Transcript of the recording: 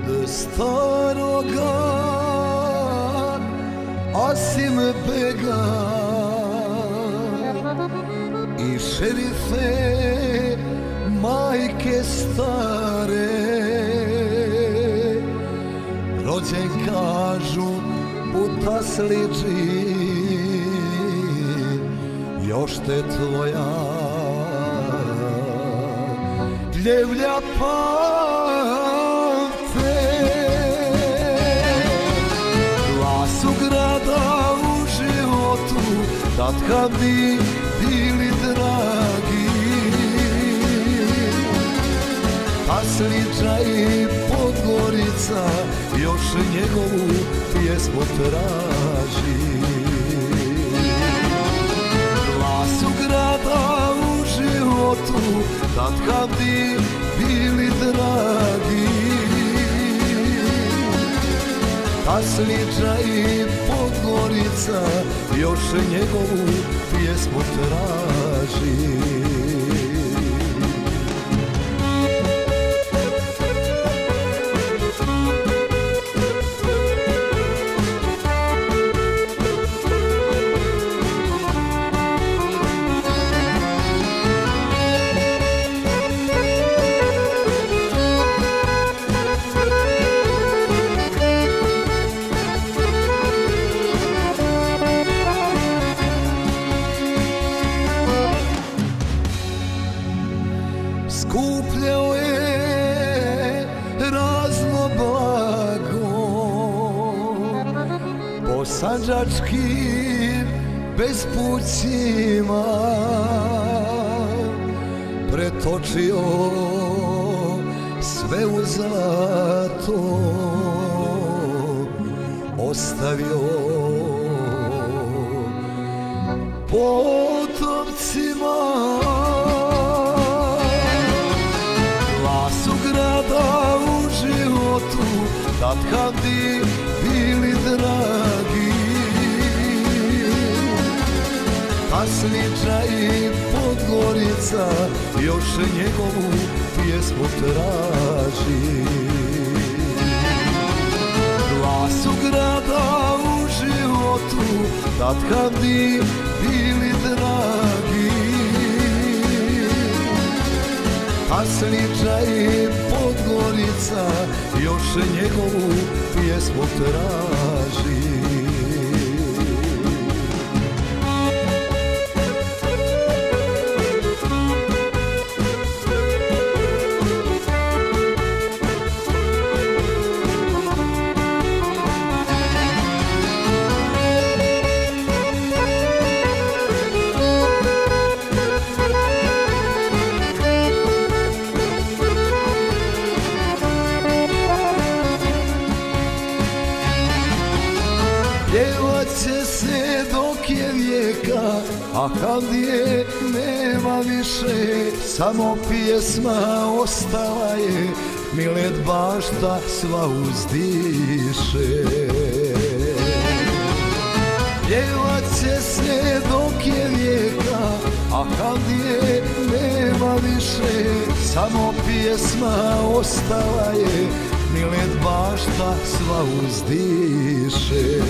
od staroga Asim bega i šerife majke stare, rođen kažu u Taslići, još te tvoja ljevlja pamte. Glasu grada u životu tad kad bi bili dragi, Taslića i Podgorica još njegovu pjesmu traži. Glas u grada u životu tad kad bi bili dragi, Taslića i Podgorica još njegovu pjesmu traži. Skupljao je razno blago po sandžačkim bespućima, pretočio sve u zlato, ostavio potomcima. Tad kad bi bili dragi, Taslića i Podgorica još njegovu pjesmu traži. Glas u grada u životu tad kad bi bili dragi, Taslića i Podgorica još njegovu pjesmu traži. Pjevat će se dok je vijeka, a kad je nema više, samo pjesma ostala je, Milet bašta sva uzdiše. Pjevat će se dok je vijeka, a kad je nema više, samo pjesma ostala je, Milet bašta sva uzdiše.